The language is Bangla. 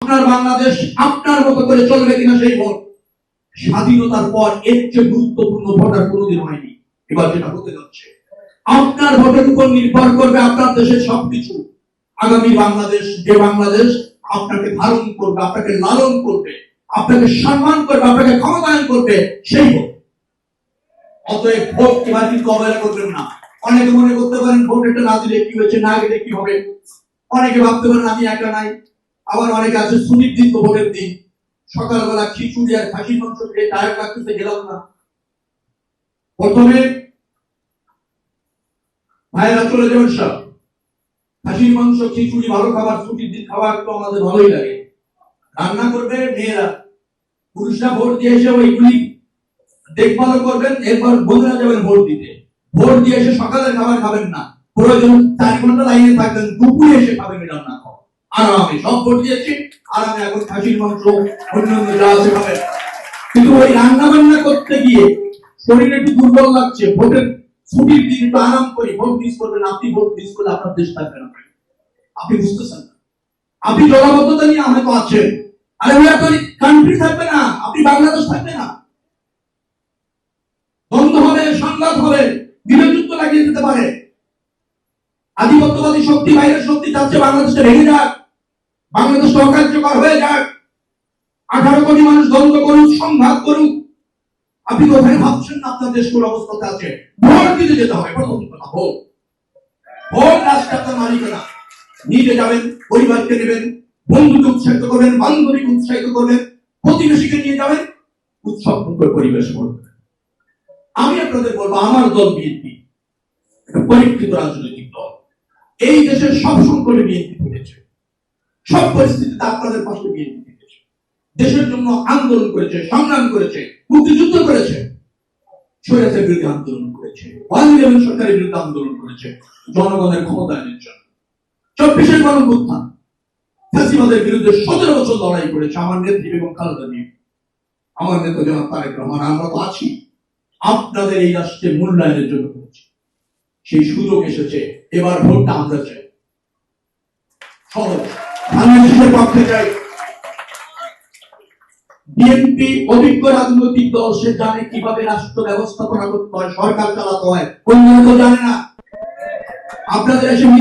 আপনার বাংলাদেশ আপনার মতো করে চলবে কিনা সেই ভোট। স্বাধীনতার পর এর চেয়ে গুরুত্বপূর্ণ ভোট আর কোনোদিন হয়নি। এবার যেটা হতে যাচ্ছে, আপনার ভোটের উপর নির্ভর করবে আপনার দেশের সবকিছু। আগামী বাংলাদেশ, যে বাংলাদেশ আপনাকে ধারণ করবে, আপনাকে লালন করবে, আপনাকে সম্মান করবে, আপনাকে ক্ষমতায়ন করবে, সেই ভোট। অতএব ভোট এবার কিন্তু অবহেলা করবেন না। অনেকে মনে করতে পারেন ভোট এটা না দিলে কি হয়েছে, না গেলে কি হবে। অনেকে ভাবতে পারেন আমি একা নাই, আবার অনেকে আছে সুনির্দিষ্ট ভোটের দিন সকালবেলা খিচুড়ি আর খাসির মাংস খেয়ে টায়ার কাটতে গেলাম না। প্রথমে ভাইয়েরা চলে যাবেন সব, খাসির মাংস খিচুড়ি ভালো খাবার, ছুটির দিন খাওয়া একটু আমাদের ভালোই লাগে। রান্না করবে মেয়েরা, পুরুষরা ভোট দিয়ে এসে ওইগুলি দেখভাল করবেন। এরপর বোনেরা যাবেন ভোট দিতে। ভোট দিয়ে এসে সকালের খাবার খাবেন না, প্রয়োজন 4 ঘন্টা লাইনে থাকবেন, দুপুরে এসে খাবেন রান্না খাওয়া আরামে। সব ভোট দিয়েছি আরামে, এখন খাসির মাংস অন্যান্য যা আছে খাবেন। কিন্তু ওই রান্না বান্না করতে গিয়ে শরীরে একটু দুর্বল লাগছে, ভোটের ছুটির দিন একটু আরাম করি, ভোট মিস করবেন। আপনি ভোট মিস করলে আপনার দেশ থাকবে না। আপনি বুঝতেছেন না, আপনি জলাবদ্ধতা নিয়ে হয়তো আছেন, আরে ভাই আপনার কান্ট্রি থাকবে না, আপনি বাংলাদেশ থাকবে না। দ্বন্দ্ব হবে, সংঘাত হবে, বিরোধযুদ্ধ লাগিয়ে দিতে পারে। আধিপত্যবাদী শক্তি, বাইরের শক্তি চাচ্ছে বাংলাদেশে ভেঙে যাক, বাংলাদেশ অকার্যকর হয়ে যাক, 18 কোটি মানুষ দ্বন্দ্ব করুক, সংঘাত করুক। আপনি তো ওখানে ভাবছেন না আপনার দেশ কোন অবস্থাতে আছে। ভোট দিতে যেতে হবে, প্রথম কথা ভোট। ভোট রাষ্ট্র আপনার মালিকানা। নিজে যাবেন, পরিবারকে নেবেন, বন্ধুকে উৎসাহিত করবেন, বান্ধবীকে উৎসাহিত করবেন, প্রতিবেশীকে নিয়ে যাবেন, উৎসব পরিবেশ করবেন। আমি আপনাদের বলবো, আমার দল বিএনপি একটা পরীক্ষিত রাজনৈতিক দল। এই দেশের সব সংকটে বিএনপি থেকেছে, সব পরিস্থিতিতে আপনাদের পাশে বিএনপি থেকেছে, দেশের জন্য আন্দোলন করেছে, সংগ্রাম করেছে, মুক্তিযুদ্ধ করেছে, স্বৈরাচারের বিরুদ্ধে আন্দোলন করেছে, 111 সরকারের বিরুদ্ধে আন্দোলন করেছে, জনগণের ক্ষমতায়নের জন্য। 24 গণঅভ্যুত্থান, ফ্যাসিবাদের বিরুদ্ধে 17 বছর লড়াই করেছে আমার নেত্রী বেগম খালেদা জিয়া, আমার নেতা জনাব তারেক রহমান। আমরা তো আছি আপনাদের এই রাষ্ট্রে মূল্যায়নের জন্য করেছি। সেই সুযোগ এসেছে, এবার ভোটটা আমরা চাই, সহজ বাংলাদেশের পক্ষে চাই। বিএনপি অভিজ্ঞ রাজনৈতিক দল, সে জানে কিভাবে রাষ্ট্র ব্যবস্থাপনা করতে হয়, সরকার চালাতে হয়, অন্য কেউ জানে না। আপনাদের এসে